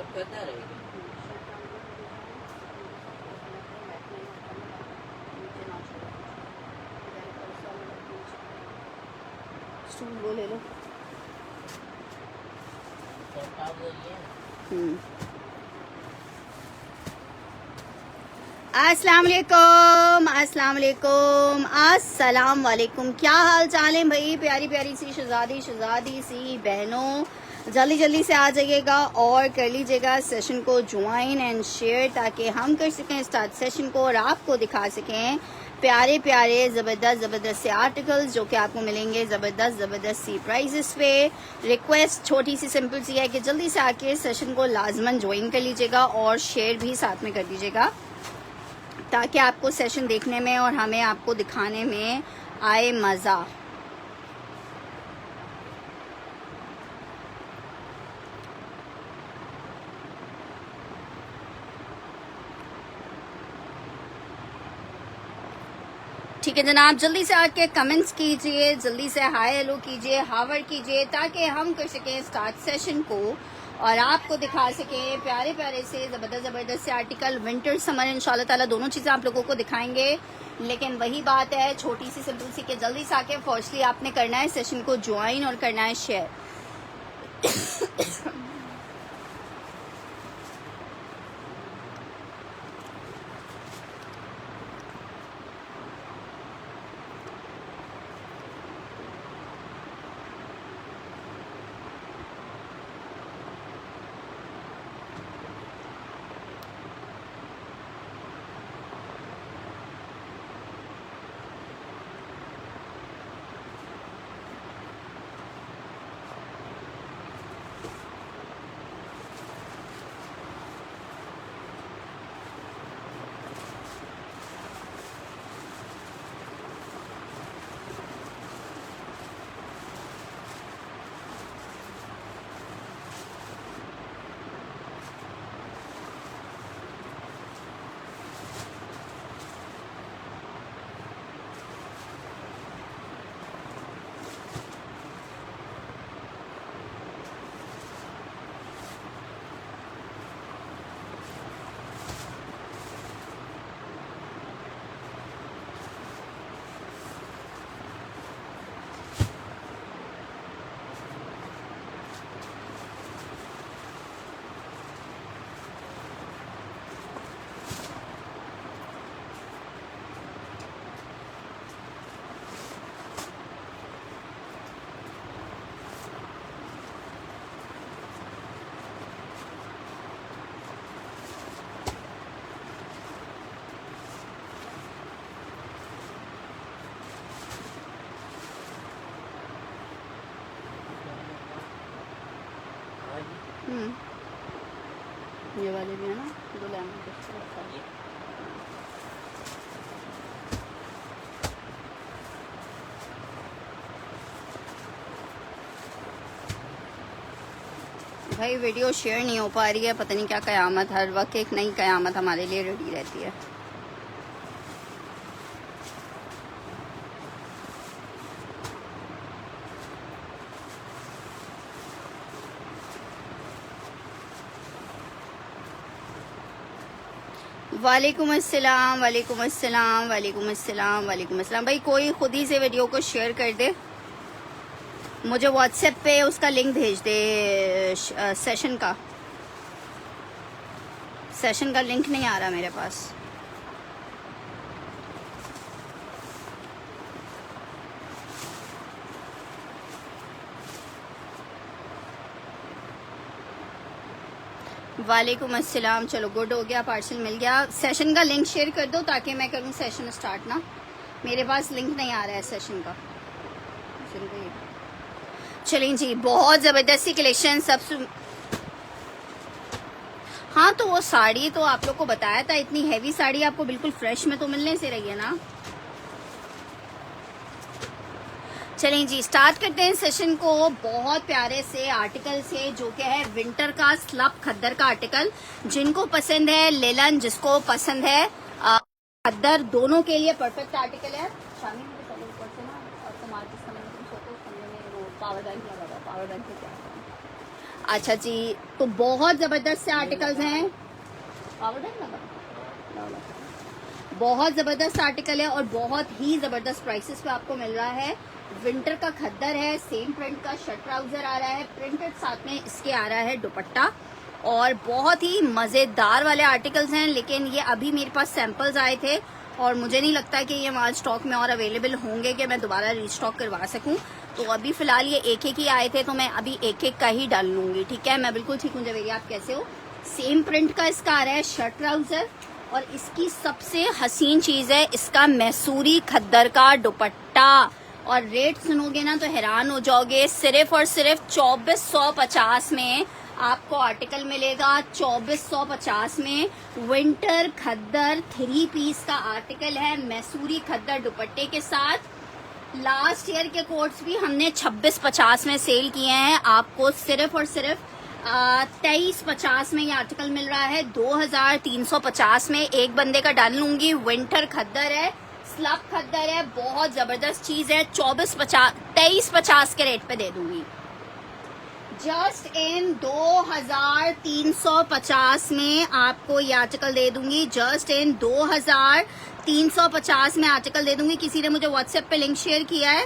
सब गद्दा रहेगा। स्टूल वो ले लो। अस्सलाम वालेकुम, अस्सलाम वालेकुम, अस्सलाम वालेकुम। क्या हाल चाल है भाई? प्यारी प्यारी सी शहजादी सी बहनों, जल्दी जल्दी से आ जाइएगा और कर लीजिएगा सेशन को ज्वाइन एंड शेयर, ताकि हम कर सकें स्टार्ट सेशन को और आपको दिखा सकें प्यारे प्यारे ज़बरदस्त से आर्टिकल्स जो कि आपको मिलेंगे ज़बरदस्त सी प्राइजेस पे। रिक्वेस्ट छोटी सी सिंपल सी है कि जल्दी से आके सेशन को लाजमन ज्वाइन कर लीजिएगा और शेयर भी साथ में कर दीजिएगा, ताकि आपको सेशन देखने में और हमें आपको दिखाने में आए मज़ा। ठीक है जनाब, जल्दी से आके कमेंट्स कीजिए, जल्दी से हाय हेलो कीजिए, हावर कीजिए, ताकि हम कर सकें स्टार्ट सेशन को और आपको दिखा सकें प्यारे प्यारे से ज़बरदस्त से आर्टिकल। विंटर समर इंशाल्लाह ताला दोनों चीज़ें आप लोगों को दिखाएंगे, लेकिन वही बात है छोटी सी सिंपल सी कि जल्दी से आके फर्स्टली आपने करना है सेशन को ज्वाइन और करना है शेयर। ये वाले भी है ना, दो लेमन। भाई वीडियो शेयर नहीं हो पा रही है, पता नहीं क्या कयामत, हर वक्त एक नई कयामत हमारे लिए रेडी रहती है। वालेकुम अस्सलाम, वालेकुम अस्सलाम, वालेकुम अस्सलाम, वालेकुम अस्सलाम। भाई कोई खुद ही से वीडियो को शेयर कर दे, मुझे व्हाट्सएप पे उसका लिंक भेज दे। सेशन का लिंक नहीं आ रहा मेरे पास। वालेकुम अस्सलाम। चलो गुड हो गया, पार्सल मिल गया। सेशन का लिंक शेयर कर दो ताकि मैं करूं सेशन स्टार्ट ना। मेरे पास लिंक नहीं आ रहा है सेशन का। चलें जी, बहुत ज़बरदस्ती कलेक्शन सब। हाँ तो वो साड़ी तो आप लोग को बताया था, इतनी हैवी साड़ी आपको बिल्कुल फ्रेश में तो मिलने से रही है ना। चलें जी, स्टार्ट करते हैं सेशन को बहुत प्यारे से आर्टिकल से, जो कि है विंटर का स्लब खद्दर का आर्टिकल। जिनको पसंद है लेलन, जिसको पसंद है खद्दर, दोनों के लिए परफेक्ट आर्टिकल है। शामिल ऊपर से ना, और तुम्हारे जिस समय तुम सोते उस समय में वो पावर बैंक लगा हुआ, पावर बैंक से क्या अच्छा जी, तो बहुत ज़बरदस्त से आर्टिकल्स हैं, बहुत ज़बरदस्त आर्टिकल है और बहुत ही ज़बरदस्त प्राइसेस पे आपको मिल रहा है। विंटर का खद्दर है, सेम प्रिंट का शर्ट ट्राउज़र आ रहा है, प्रिंटेड साथ में इसके आ रहा है दुपट्टा, और बहुत ही मज़ेदार वाले आर्टिकल्स हैं। लेकिन ये अभी मेरे पास सैंपल्स आए थे और मुझे नहीं लगता कि ये माल स्टॉक में और अवेलेबल होंगे कि मैं दोबारा रीस्टॉक करवा सकूं। तो अभी फ़िलहाल ये एक एक ही आए थे, तो मैं अभी एक एक का ही डाल लूँगी। ठीक है, मैं बिल्कुल ठीक हूँ। जवेरी, आप कैसे हो? सेम प्रिंट का इसका आ रहा है शर्ट ट्राउज़र, और इसकी सबसे हसीन चीज़ है इसका मैसूरी खद्दर का दुपट्टा। और रेट सुनोगे ना तो हैरान हो जाओगे। सिर्फ और सिर्फ 2450 में आपको आर्टिकल मिलेगा। 2450 में विंटर खद्दर 3 पीस का आर्टिकल है मैसूरी खद्दर दुपट्टे के साथ। लास्ट ईयर के कोट्स भी हमने 2650 में सेल किए हैं। आपको सिर्फ और सिर्फ 2350 में ये आर्टिकल मिल रहा है। 2350 में एक बंदे का डाल लूंगी। विंटर खद्दर है, स्लब खद्दर है, बहुत जबरदस्त चीज है। 2350 के रेट पे दे दूंगी। जस्ट इन 2350 में आपको ये आर्टिकल दे दूंगी। जस्ट इन 2350 में आर्टिकल दे दूंगी। किसी ने मुझे व्हाट्सएप पे लिंक शेयर किया है।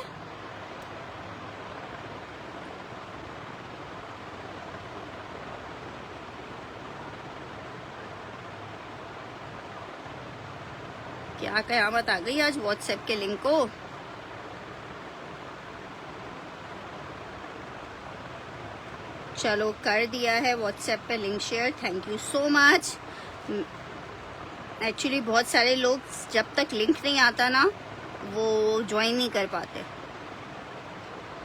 क्या कयामत आ गई आज व्हाट्सएप के लिंक को। चलो कर दिया है व्हाट्सएप पे link share, thank you so much. Actually बहुत सारे लोग जब तक लिंक नहीं आता ना वो ज्वाइन नहीं कर पाते।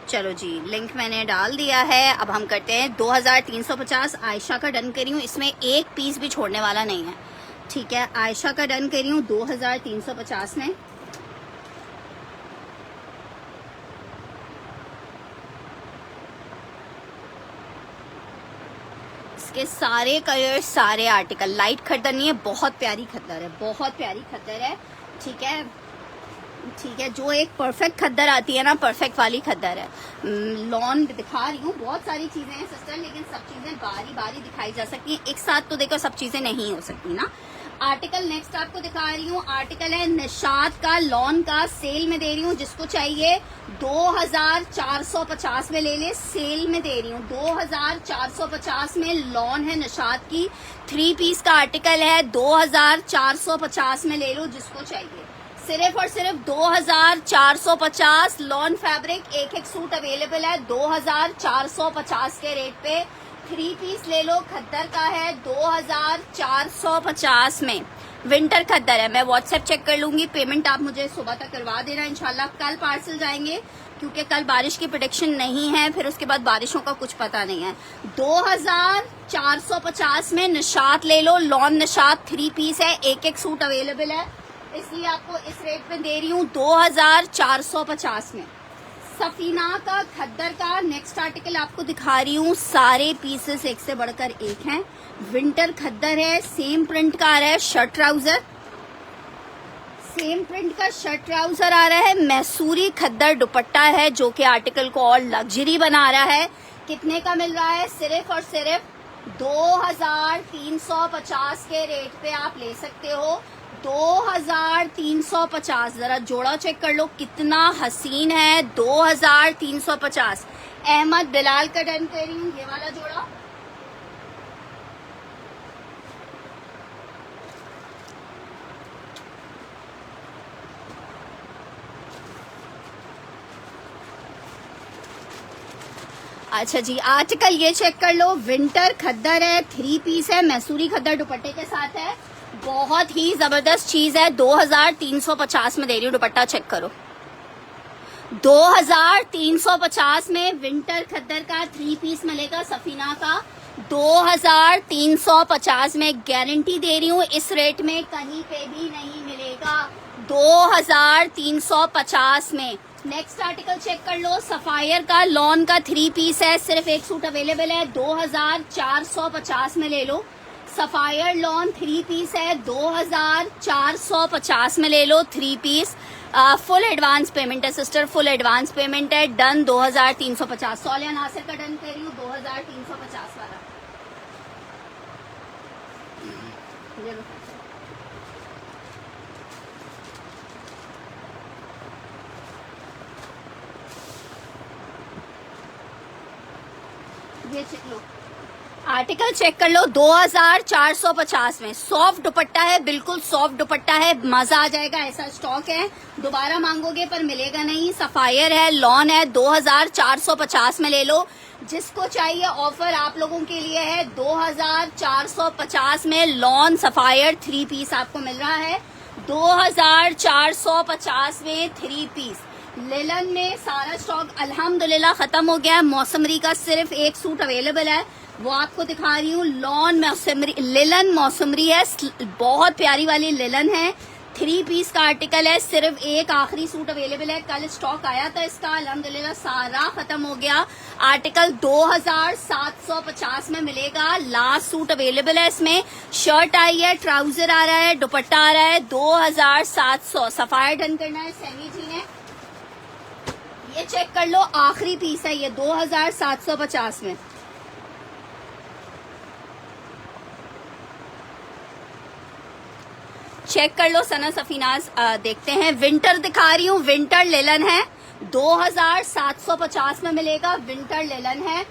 चलो जी, लिंक मैंने डाल दिया है। अब हम करते हैं 2350। आयशा का डन करी हूँ, इसमें एक पीस भी छोड़ने वाला नहीं है। ठीक है, आयशा का डन करी हूँ 2350 में। इसके सारे कलर, सारे आर्टिकल, लाइट खद्दर नहीं है, बहुत प्यारी खद्दर है, बहुत प्यारी खद्दर है। ठीक है, ठीक है, जो एक परफेक्ट खद्दर आती है ना, परफेक्ट वाली खद्दर है। लॉन दिखा रही हूँ, बहुत सारी चीजें हैं सिस्टर, लेकिन सब चीजें बारी बारी दिखाई जा सकती हैं। एक साथ तो देखो सब चीजें नहीं हो सकती ना। आर्टिकल नेक्स्ट आपको दिखा रही हूँ, आर्टिकल है निशात का, लॉन का, सेल में दे रही हूँ। जिसको चाहिए 2450 में ले ले, सेल में दे रही हूँ। 2450 में लॉन है निशात की, 3 पीस का आर्टिकल है। 2450 में ले लो जिसको चाहिए। सिर्फ और सिर्फ 2450 लॉन फैब्रिक, एक एक सूट अवेलेबल है 2450 के रेट पे। 3 पीस ले लो, खद्दर का है 2450 में। विंटर खद्दर है। मैं व्हाट्सएप चेक कर लूंगी, पेमेंट आप मुझे सुबह तक करवा देना इंशाल्लाह। कल पार्सल जाएंगे क्योंकि कल बारिश की प्रेडिक्शन नहीं है, फिर उसके बाद बारिशों का कुछ पता नहीं है। 2450 में निशात ले लो, लॉन निशात 3 पीस है, एक एक सूट अवेलेबल है, इसलिए आपको इस रेट पे दे रही हूँ 2450 में। सफीना का खद्दर का नेक्स्ट आर्टिकल आपको दिखा रही हूँ। सारे पीसेस एक से बढ़कर एक हैं। विंटर खद्दर है, सेम प्रिंट का आ रहा है शर्ट ट्राउजर, सेम प्रिंट का शर्ट ट्राउजर आ रहा है। मैसूरी खद्दर दुपट्टा है जो कि आर्टिकल को और लग्जरी बना रहा है। कितने का मिल रहा है? सिर्फ और सिर्फ 2350 के रेट पे आप ले सकते हो। 2350। जरा जोड़ा चेक कर लो कितना हसीन है। 2350। अहमद बिलाल का डन कर रही हूँ, ये वाला जोड़ा। अच्छा जी, आर्टिकल ये चेक कर लो। विंटर खद्दर है, 3 पीस है, मैसूरी खद्दर दुपट्टे के साथ है। बहुत ही जबरदस्त चीज है। 2350 में दे रही हूँ, दुपट्टा चेक करो। 2350 में विंटर खद्दर का 3 पीस मिलेगा सफीना का। 2350 में गारंटी दे रही हूँ, इस रेट में कहीं पे भी नहीं मिलेगा। 2350 में। नेक्स्ट आर्टिकल चेक कर लो। सफायर का लॉन का 3 पीस है, सिर्फ एक सूट अवेलेबल है। 2450 में ले लो। सफायर लॉन 3 पीस है, 2450 में ले लो 3 पीस। फुल एडवांस पेमेंट है सिस्टर, फुल एडवांस पेमेंट है। डन 2350। सोलिया नासिर का डन कर रही हूँ 2350 वाला। ये चेक लो, आर्टिकल चेक कर लो 2450 में। सॉफ्ट दुपट्टा है, बिल्कुल सॉफ्ट दुपट्टा है, मजा आ जाएगा। ऐसा स्टॉक है, दोबारा मांगोगे पर मिलेगा नहीं। सफायर है, लॉन है, 2450 में ले लो। जिसको चाहिए ऑफर आप लोगों के लिए है 2450 में लॉन सफायर 3 पीस आपको मिल रहा है 2450 में 3 पीस। लिलन में सारा स्टॉक अल्हम्दुलिल्लाह खत्म हो गया है। मौसमरी का सिर्फ एक सूट अवेलेबल है, वो आपको दिखा रही हूँ। लॉन मौसमरी, लिलन मौसमरी है, बहुत प्यारी वाली लिलन है। 3 पीस का आर्टिकल है, सिर्फ एक आखिरी सूट अवेलेबल है। कल स्टॉक आया था इसका, अल्हम्दुलिल्लाह सारा खत्म हो गया। आर्टिकल 2750 में मिलेगा। लास्ट सूट अवेलेबल है इसमें। शर्ट आई है, ट्राउजर आ रहा है, दुपट्टा आ रहा है 2700। सफायर डन करना है सैमी जी ने। ये चेक कर लो, आखिरी पीस है ये 2750 में। चेक कर लो सना सफीनाज। देखते हैं, विंटर दिखा रही हूँ, विंटर लेलन है 2750 में मिलेगा। विंटर लेलन है,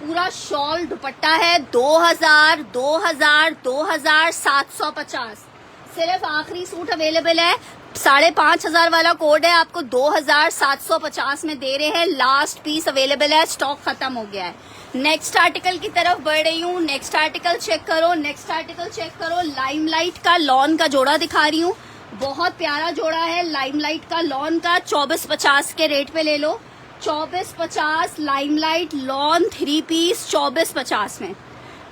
पूरा शॉल दुपट्टा है 2750। सिर्फ आखिरी सूट अवेलेबल है। 5500 वाला कोड है, आपको 2750 में दे रहे हैं। लास्ट पीस अवेलेबल है, स्टॉक खत्म हो गया है। नेक्स्ट आर्टिकल की तरफ बढ़ रही हूँ। नेक्स्ट आर्टिकल चेक करो, नेक्स्ट आर्टिकल चेक करो। लाइमलाइट का लॉन का जोड़ा दिखा रही हूँ, बहुत प्यारा जोड़ा है लाइमलाइट का लॉन का। 2450 के रेट पे ले लो। 2450 लाइमलाइट लॉन 3 पीस 2450 में।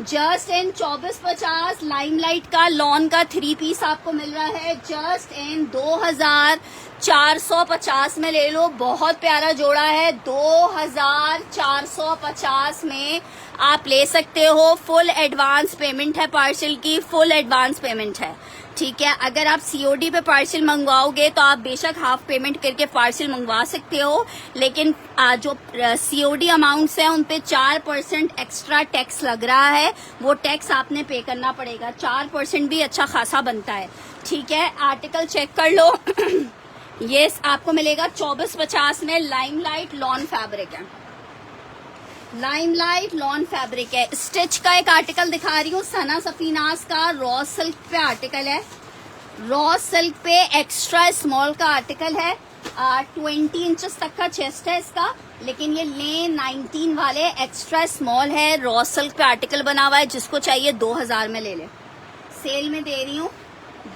जस्ट इन 2450 लाइमलाइट का लॉन का 3 पीस आपको मिल रहा है जस्ट इन 2450 में ले लो। बहुत प्यारा जोड़ा है, 2450 में आप ले सकते हो। फुल एडवांस पेमेंट है, पार्सल की फुल एडवांस पेमेंट है, ठीक है। अगर आप सीओडी पे पार्सल मंगवाओगे तो आप बेशक हाफ पेमेंट करके पार्सल मंगवा सकते हो, लेकिन जो सीओडी अमाउंट्स है उन पे 4% एक्स्ट्रा टैक्स लग रहा है, वो टैक्स आपने पे करना पड़ेगा। 4% भी अच्छा खासा बनता है, ठीक है। आर्टिकल चेक कर लो। ये आपको मिलेगा 2450 में। लाइमलाइट लॉन फैब्रिक है, लाइमलाइट लॉन फैब्रिक है। स्टिच का एक आर्टिकल दिखा रही हूँ, सना सफीनास का रॉ सिल्क पे आर्टिकल है। रॉ सिल्क पे एक्स्ट्रा स्मॉल का आर्टिकल है। 20 इंचेस तक का चेस्ट है इसका, लेकिन ये ले 19 वाले एक्स्ट्रा स्मॉल है। रॉ सिल्क पे आर्टिकल बना हुआ है, जिसको चाहिए 2000 में ले ले। सेल में दे रही हूँ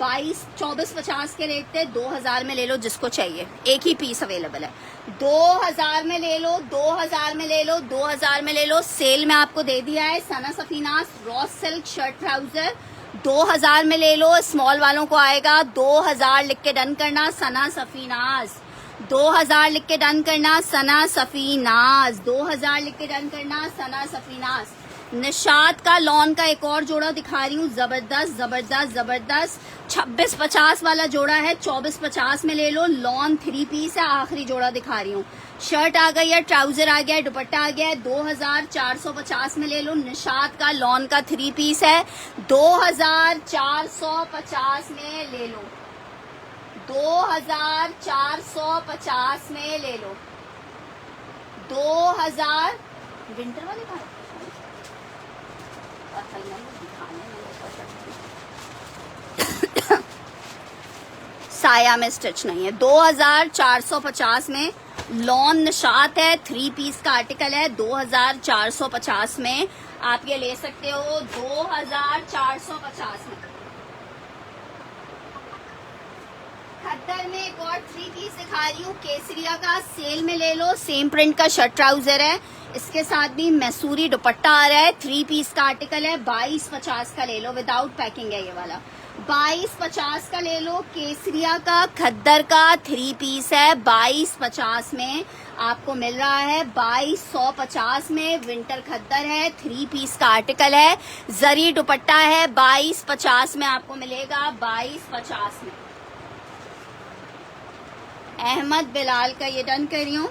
2450 के रेट पे 2000 में ले लो जिसको चाहिए। एक ही पीस अवेलेबल है, 2000 में ले लो, 2000 में ले लो, 2000 में ले लो। सेल में आपको दे दिया है Sana Safinaz raw silk shirt trouser 2000 में ले लो। स्मॉल वालों को आएगा 2000 लिख के डन करना सना सफीनास। 2000 लिख के डन करना सना सफीनास। 2000 लिख के डन करना सना सफीनास। निशात का लॉन का एक और जोड़ा दिखा रही हूँ, जबरदस्त जबरदस्त जबरदस्त। 2650 वाला जोड़ा है, 2450 में ले लो। लॉन 3 पीस है, आखिरी जोड़ा दिखा रही हूँ। शर्ट आ गई है, ट्राउजर आ गया है, दुपट्टा आ गया है। 2450 में ले लो। निशात का लॉन का 3 पीस है, 2450 में ले लो। 2450 में ले लो। 2000 विंटर वाले का साया में स्टिच नहीं है। 2450 में लॉन निशात है, 3 पीस का आर्टिकल है। 2450 में आप ये ले सकते हो। 2450 में खद्दर में एक और 3 पीस दिखा रही हूँ, केसरिया का। सेल में ले लो। सेम प्रिंट का शर्ट ट्राउजर है, इसके साथ भी मैसूरी दुपट्टा आ रहा है। 3 पीस का आर्टिकल है, 2250 का ले लो। विदाउट पैकिंग है ये वाला, 2250 का ले लो। केसरिया का खद्दर का 3 पीस है, 2250 में आपको मिल रहा है। 2250 में विंटर खद्दर है, 3 पीस का आर्टिकल है। जरी दुपट्टा है, 2250 में आपको मिलेगा। 2250 में अहमद बिलाल का ये डन कर रही हूँ।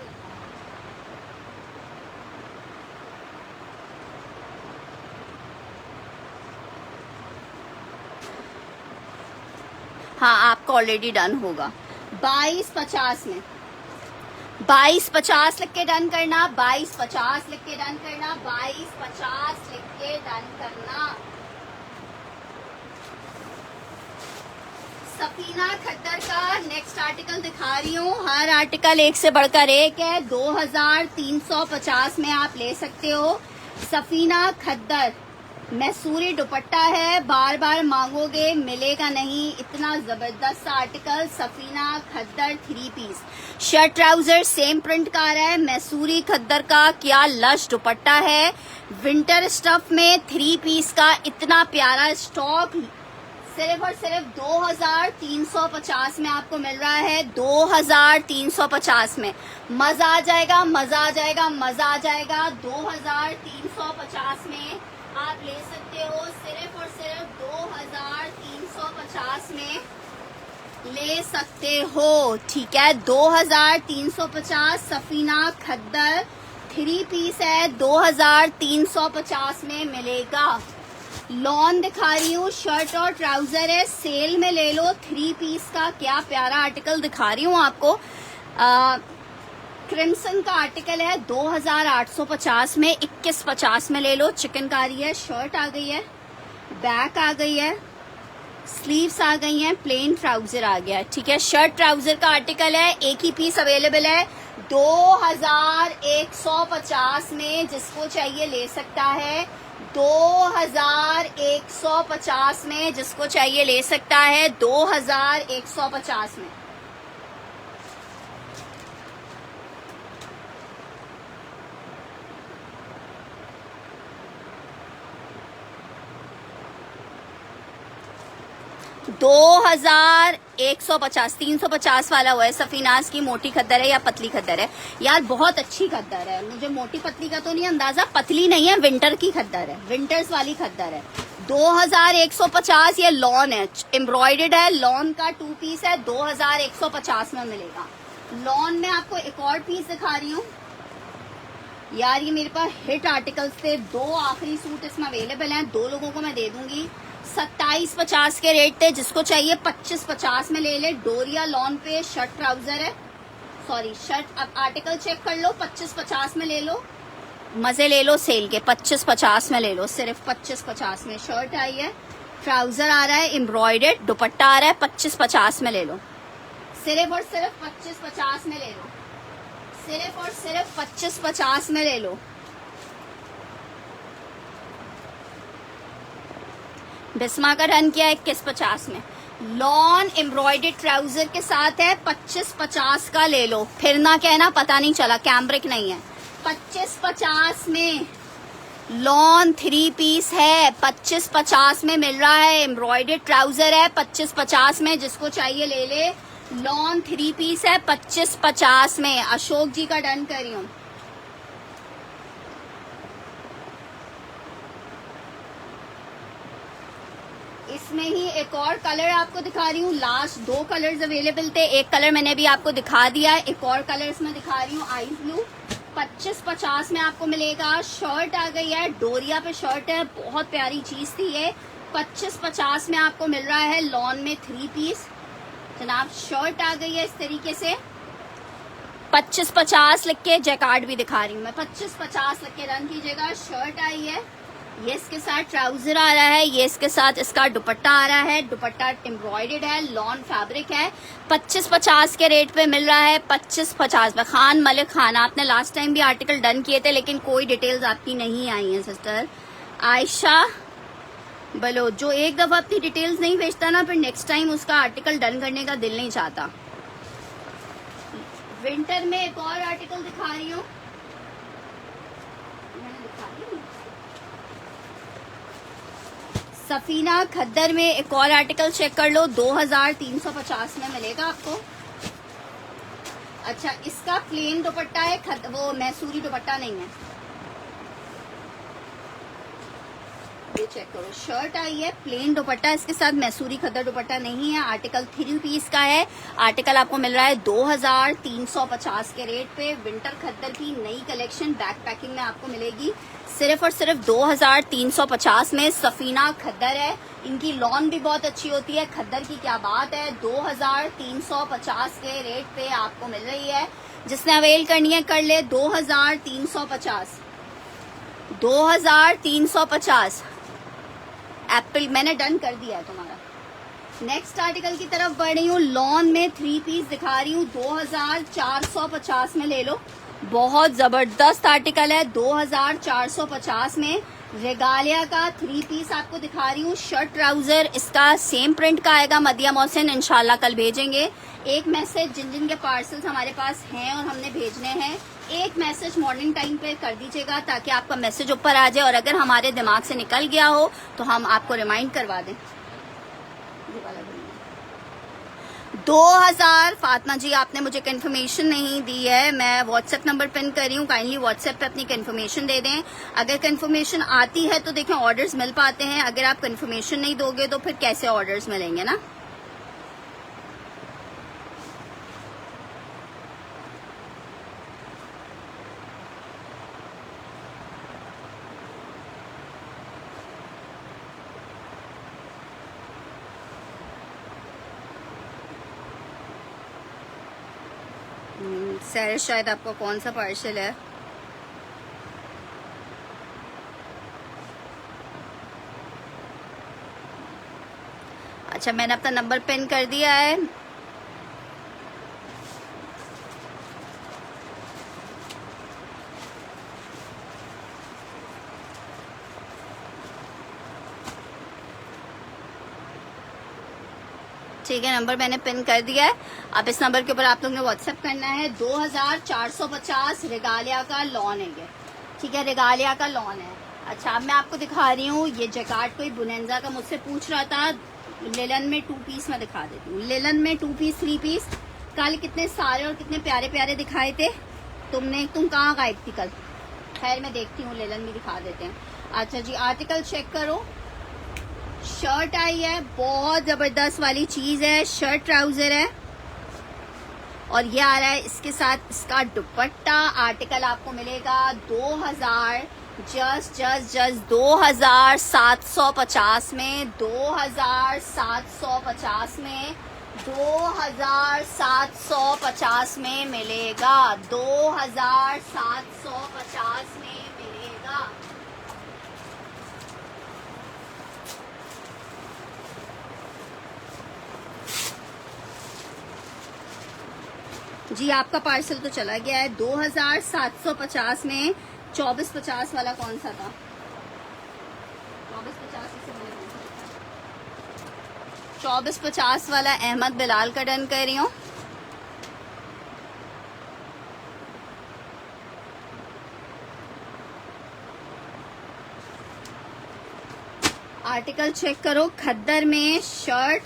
हाँ, आपका ऑलरेडी डन होगा। 2250 में 2250 लिख के डन करना, 2250 लिख के डन करना, 2250 लिख के डन करना। सफीना खद्दर का नेक्स्ट आर्टिकल दिखा रही हूँ। हर आर्टिकल एक से बढ़कर एक है। 2350 में आप ले सकते हो। सफीना खद्दर मैसूरी दुपट्टा है, बार बार मांगोगे मिलेगा नहीं, इतना जबरदस्त article. Safina khaddar 3 piece shirt trouser same print का आ रहा है। मैसूरी खद्दर का क्या लश दुपट्टा है, विंटर स्टफ में 3 पीस का इतना प्यारा स्टॉक सिर्फ और सिर्फ 2350 में आपको मिल रहा है। 2350 में मजा आ जाएगा, मजा आ जाएगा, मजा आ जाएगा। 2350 में आप ले सकते हो, सिर्फ और सिर्फ 2350 में ले सकते हो। ठीक है, 2350 सफीना खद्दर 3 पीस है, 2350 में मिलेगा। लॉन दिखा रही हूँ, शर्ट और ट्राउजर है, सेल में ले लो। 3 पीस का क्या प्यारा आर्टिकल दिखा रही हूँ आपको। क्रिम्सन का आर्टिकल है, 2850 में 2150 में ले लो। चिकनकारी है, शर्ट आ गई है, बैक आ गई है, स्लीव्स आ गई हैं, प्लेन ट्राउजर आ गया है। ठीक है, शर्ट ट्राउजर का आर्टिकल है, एक ही पीस अवेलेबल है। 2150 में जिसको चाहिए ले सकता है। 2150 में जिसको चाहिए ले सकता है। 2150 में दो 350 वाला हुआ है। सफीनाज की मोटी खद्दर है या पतली खद्दर है? यार बहुत अच्छी खद्दर है, मुझे मोटी पतली का तो नहीं अंदाजा, पतली नहीं है, विंटर की खद्दर है, विंटर्स वाली खद्दर है। 2150 ये लॉन है, एम्ब्रॉयडर्ड है, लॉन का 2 पीस है, 2150 में मिलेगा। लॉन में आपको एक और पीस दिखा रही हूँ यार, ये मेरे पास हिट आर्टिकल्स थे। 2 आखिरी सूट इसमें अवेलेबल हैं, 2 लोगों को मैं दे दूंगी। 2750 के रेट थे, जिसको चाहिए 2550 में ले ले। डोरिया लॉन पे शर्ट ट्राउजर है, सॉरी शर्ट, अब आर्टिकल चेक कर लो। 2550 में ले लो, मजे ले लो सेल के। 2550 में ले लो, सिर्फ 2550 में। शर्ट आई है, ट्राउजर आ रहा है, एम्ब्रॉयडर्ड दुपट्टा आ रहा है। 2550 में ले लो, सिर्फ और सिर्फ 2550 में ले लो, सिर्फ और सिर्फ 2550 में ले लो। बिस्मा का रन किया 2150 में। लॉन एम्ब्रॉयडर्ड ट्राउजर के साथ है, 2550 का ले लो, फिर ना कहना पता नहीं चला, कैम्ब्रिक नहीं है। 2550 में लॉन 3 पीस है, 2550 में मिल रहा है। एम्ब्रॉयडर्ड ट्राउजर है, 2550 में, जिसको चाहिए ले ले। लॉन 3 पीस है, 2550 में। अशोक जी का डन करी हूँ। इसमें ही एक और कलर आपको दिखा रही हूँ। लास्ट 2 कलर्स अवेलेबल थे, एक कलर मैंने भी आपको दिखा दिया है, एक और कलर इसमें दिखा रही हूँ, आइस ब्लू। 2550 में आपको मिलेगा। शर्ट आ गई है, डोरिया पे शर्ट है, बहुत प्यारी चीज थी ये। 2550 में आपको मिल रहा है। लॉन में 3 पीस जनाब, शर्ट आ गई है इस तरीके से। 2550 लिख के जैकार्ड भी दिखा रही हूँ मैं, 2550 लिख के रन कीजिएगा। शर्ट आई है, ये इसके साथ ट्राउजर आ रहा है, ये इसके साथ इसका दुपट्टा आ रहा है। दुपट्टा एम्ब्रॉयडर्ड है, लॉन फैब्रिक है। 2550 के रेट पे मिल रहा है। 2550 में। खान मलिक खान, आपने लास्ट टाइम भी आर्टिकल डन किए थे, लेकिन कोई डिटेल्स आपकी नहीं आई हैं सिस्टर आयशा बलो। जो एक दफा अपनी डिटेल्स नहीं भेजता ना, फिर नेक्स्ट टाइम उसका आर्टिकल डन करने का दिल नहीं चाहता। विंटर में एक और आर्टिकल दिखा रही हूँ, सफीना खद्दर में एक और आर्टिकल चेक कर लो। 2350 में मिलेगा आपको। अच्छा, इसका प्लेन दुपट्टा है, वो मैसूरी दुपट्टा नहीं है। ये चेक करो, शर्ट आई है, प्लेन दुपट्टा इसके साथ, मैसूरी खद्दर दुपट्टा नहीं है। आर्टिकल 3 पीस का है। आर्टिकल आपको मिल रहा है 2350 के रेट पे। विंटर खद्दर की नई कलेक्शन बैक पैकिंग में आपको मिलेगी सिर्फ और सिर्फ 2350 में। सफीना खद्दर है, इनकी लॉन भी बहुत अच्छी होती है। खद्दर की क्या बात है, 2350 के रेट पे आपको मिल रही है। जिसने अवेल करनी है कर ले। 2350 एप्पल मैंने डन कर दिया है तुम्हारा। नेक्स्ट आर्टिकल की तरफ बढ़ रही हूँ। लॉन में 3 पीस दिखा रही हूँ, 2450 में ले लो। बहुत जबरदस्त आर्टिकल है, 2450 में। रेगालिया का 3 पीस आपको दिखा रही हूँ। शर्ट ट्राउजर इसका सेम प्रिंट का आएगा। मदिया मोहसिन इंशाल्लाह कल भेजेंगे। एक मैसेज जिन जिन के पार्सल्स हमारे पास हैं और हमने भेजने हैं, एक मैसेज मॉर्निंग टाइम पे कर दीजिएगा ताकि आपका मैसेज ऊपर आ जाए, और अगर हमारे दिमाग से निकल गया हो तो हम आपको रिमाइंड करवा दें। 2000 फातिमा जी आपने मुझे कंफर्मेशन नहीं दी है, मैं व्हाट्सएप नंबर पिन कर रही हूँ, काइंडली व्हाट्सएप पे अपनी कंफर्मेशन दे दें। अगर कंफर्मेशन आती है तो देखें ऑर्डर्स मिल पाते हैं, अगर आप कंफर्मेशन नहीं दोगे तो फिर कैसे ऑर्डर्स मिलेंगे ना। सर शायद आपको कौन सा पार्सल है? अच्छा, मैंने अपना नंबर पिन कर दिया है। ठीक है, नंबर मैंने पिन कर दिया है। अब इस नंबर के ऊपर आप लोग ने व्हाट्सएप करना है। 2450 रेगालिया का लॉन है ये, ठीक है, रेगालिया का लॉन है। अच्छा, अब मैं आपको दिखा रही हूँ ये जैकार्ड। कोई बुनेंजा का मुझसे पूछ रहा था, लेलन में 2 पीस मैं दिखा देती हूँ। लेलन में 2 पीस 3 पीस कल कितने सारे और कितने प्यारे प्यारे दिखाए थे। तुम कहाँ गायब थी कल? खैर मैं देखती हूँ, लेलन भी दिखा देते हैं। अच्छा जी, आर्टिकल चेक करो। शर्ट आई है, बहुत जबरदस्त वाली चीज है। शर्ट ट्राउजर है और ये आ रहा है इसके साथ इसका दुपट्टा। आर्टिकल आपको मिलेगा 2750 में, 2750 में, 2750 में मिलेगा, 2750 में मिलेगा। जी आपका पार्सल तो चला गया है। 2750 में 2450 वाला कौन सा था? 2450 वाला अहमद बिलाल का डन कर रही हूँ। आर्टिकल चेक करो। खद्दर में शर्ट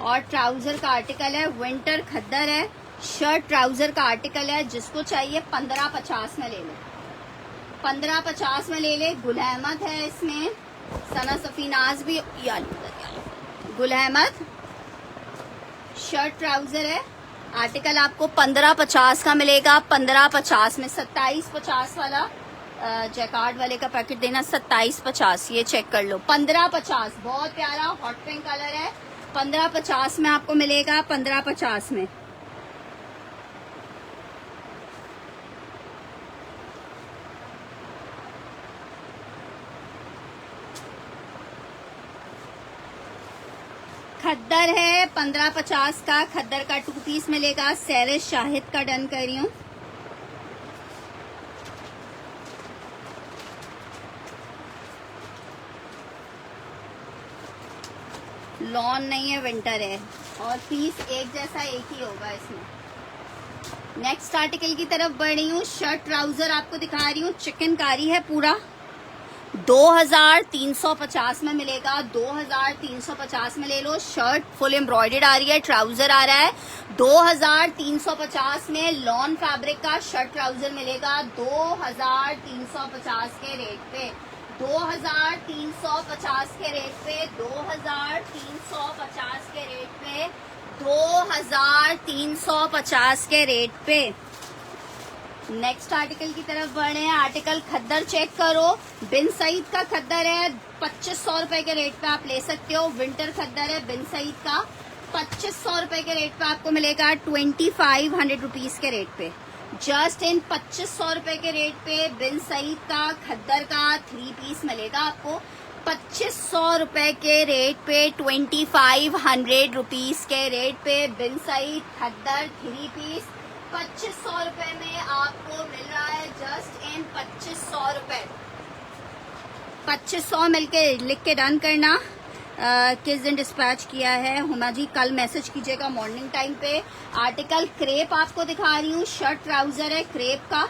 और ट्राउजर का आर्टिकल है। विंटर खद्दर है, शर्ट ट्राउजर का आर्टिकल है। जिसको चाहिए 1550 में ले लो, 1550 में ले ले। गुल अहमद है इसमें, सना सफीनाज भी, गुल अहमद शर्ट ट्राउजर है। आर्टिकल आपको 1550 का मिलेगा, 1550 में। 2750 वाला जैकार्ड वाले का पैकेट देना, 2750, ये चेक कर लो। 1550 बहुत प्यारा हॉट पिंक कलर है, 1550 में आपको मिलेगा, 1550 में। खद्दर है 1550 का, खद्दर का 2 पीस मिलेगा। सैर शाहिद का डन कर रही हूँ। लॉन नहीं है, विंटर है, और पीस एक जैसा एक ही होगा इसमें। नेक्स्ट आर्टिकल की तरफ बढ़ रही हूँ। शर्ट ट्राउजर आपको दिखा रही हूँ, चिकनकारी है पूरा, 2350 में मिलेगा, 2350 में ले लो। शर्ट फुल एम्ब्रॉयडर्ड आ रही है, ट्राउजर आ रहा है 2350 में। लॉन फैब्रिक का शर्ट ट्राउजर मिलेगा 2350 के रेट पे। 2350 के रेट पे, 2350 के रेट पे, 2350 के रेट पे। नेक्स्ट आर्टिकल की तरफ बढ़े हैं। आर्टिकल खद्दर चेक करो, बिन सईद का खद्दर है, 2500 रुपए के रेट पे आप ले सकते हो। विंटर खद्दर है बिन सईद का, 2500 रुपए के रेट पे आपको मिलेगा 2500 रुपीज के रेट पे। जस्ट इन 2500 रुपए के रेट पे बिन सईद का खद्दर का 3 पीस मिलेगा आपको 2500 रुपए के रेट पे, 2500 रुपीज के रेट पे बिन सईद खद्दर 3 पीस 2500 रुपए में आपको मिल रहा है। जस्ट इन 2500 रुपए, 2500 मिलके लिख के डन करना। किस दिन डिस्पैच किया है हुमा जी, कल मैसेज कीजिएगा मॉर्निंग टाइम पे। आर्टिकल क्रेप आपको दिखा रही हूँ, शर्ट ट्राउजर है क्रेप का,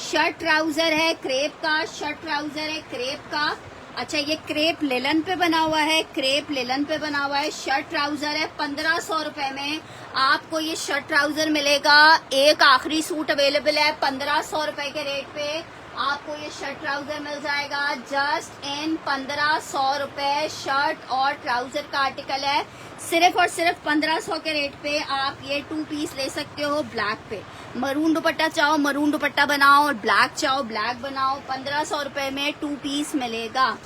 शर्ट ट्राउजर है क्रेप का, शर्ट ट्राउजर है क्रेप का। अच्छा ये क्रेप लेलन पे बना हुआ है, क्रेप लेलन पे बना हुआ है, शर्ट ट्राउजर है। 1500 रुपए में आपको ये शर्ट ट्राउजर मिलेगा। एक आखिरी सूट अवेलेबल है 1500 रुपए के रेट पे आपको ये शर्ट ट्राउजर मिल जाएगा। जस्ट इन 1500 रुपए शर्ट और ट्राउजर का आर्टिकल है। सिर्फ और सिर्फ 1500 के रेट पे आप ये 2 पीस ले सकते हो ब्लैक पे। मरून दुपट्टा चाहो मरून दुपट्टा बनाओ और ब्लैक चाहो ब्लैक बनाओ। 1500 रुपए में 2 पीस मिलेगा।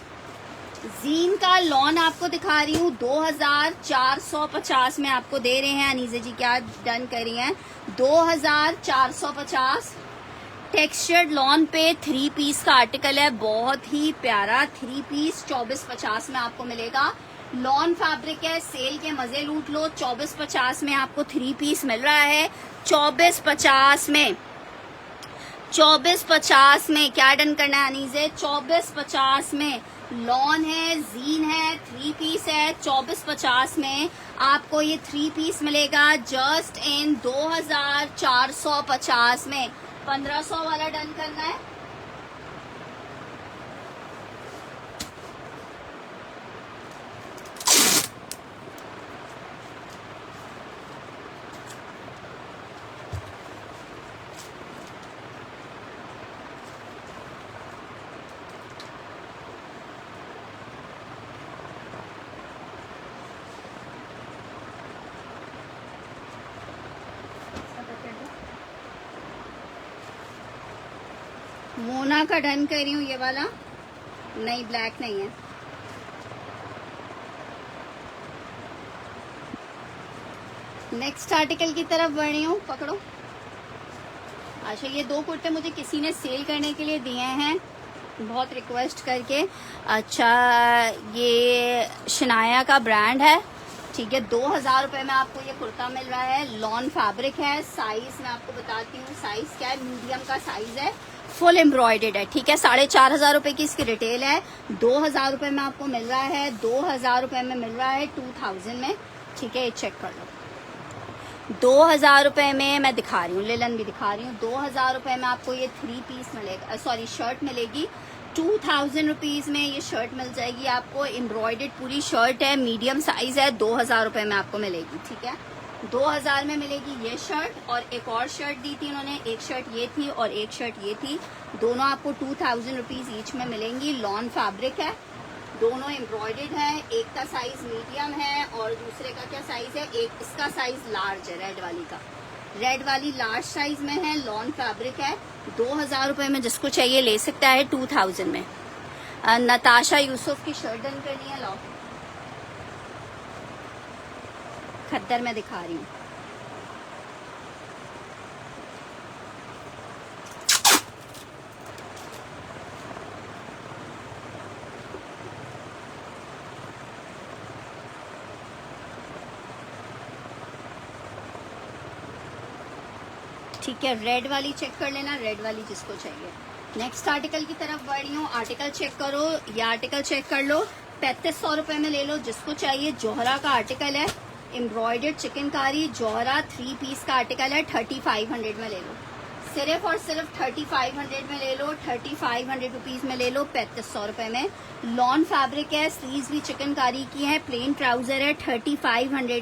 जीन का लॉन आपको दिखा रही हूँ, 2450 में आपको दे रहे हैं। अनीजे जी क्या डन कर रही हैं, 2450 टेक्सचर्ड लॉन पे 3 पीस का आर्टिकल है, बहुत ही प्यारा 3 पीस 2450 में आपको मिलेगा। लॉन फैब्रिक है, सेल के मजे लूट लो। 2450 में आपको 3 पीस मिल रहा है। 2450 में, 2450 में क्या डन करना है अनीजे, 2450 में लॉन है, जीन है, 3 पीस है। 2450 में आपको ये 3 पीस मिलेगा। जस्ट इन 2450 में 1500 वाला डन करना है। मोना का डन कर रही हूँ, ये वाला नहीं, ब्लैक नहीं है। नेक्स्ट आर्टिकल की तरफ बढ़ रही हूँ, पकड़ो। अच्छा ये 2 कुर्ते मुझे किसी ने सेल करने के लिए दिए हैं बहुत रिक्वेस्ट करके। अच्छा ये शनाया का ब्रांड है, ठीक है। 2000 रुपए में आपको ये कुर्ता मिल रहा है। लॉन फैब्रिक है, साइज मैं आपको बताती हूँ साइज क्या है, मीडियम का साइज है, फुल एम्ब्रॉयडेड है, ठीक है। 4500 रुपए की इसकी रिटेल है। 2000 रुपए में आपको मिल रहा है, 2000 रुपए में मिल रहा है 2000 में, ठीक है। ये चेक कर लो, 2000 रुपए में मैं दिखा रही हूँ, लेलन भी दिखा रही हूँ। 2000 रुपए में आपको ये 3 पीस मिलेगा, सॉरी शर्ट मिलेगी। 2000 रुपीज में ये शर्ट मिल जाएगी आपको। एम्ब्रॉयडेड पूरी शर्ट है, मीडियम साइज है, 2000 रुपए में आपको मिलेगी, ठीक है। 2000 में मिलेगी ये शर्ट और एक और शर्ट दी थी उन्होंने, एक शर्ट ये थी और एक शर्ट ये थी। दोनों आपको 2000 रुपीज ईच में मिलेंगी। लॉन फैब्रिक है, दोनों एम्ब्रॉयडेड है। एक का साइज मीडियम है और दूसरे का क्या साइज है, एक इसका साइज लार्ज है, रेड वाली का, रेड वाली लार्ज साइज में है। लॉन फैब्रिक है। 2000 रुपए में जिसको चाहिए ले सकता है। 2000 में नताशा यूसुफ की शर्ट डन करनी है, लाओ खद्दर में दिखा रही हूँ। ठीक है, रेड वाली चेक कर लेना, रेड वाली जिसको चाहिए। नेक्स्ट आर्टिकल की तरफ बढ़ रही हूँ। आर्टिकल चेक करो, ये आर्टिकल चेक कर लो, 3500 रुपए में ले लो जिसको चाहिए। जोहरा का आर्टिकल है, एम्ब्रॉयडर्ड चिकनकारी जोहरा 3 पीस का आर्टिकल है। 3500 में ले लो, सिर्फ और सिर्फ 3500 में ले लो। 3500 रुपीज में ले लो, 3500 रुपए में। लॉन फैब्रिक है, स्लीव्स भी चिकनकारी की है, प्लेन ट्राउजर है, 3500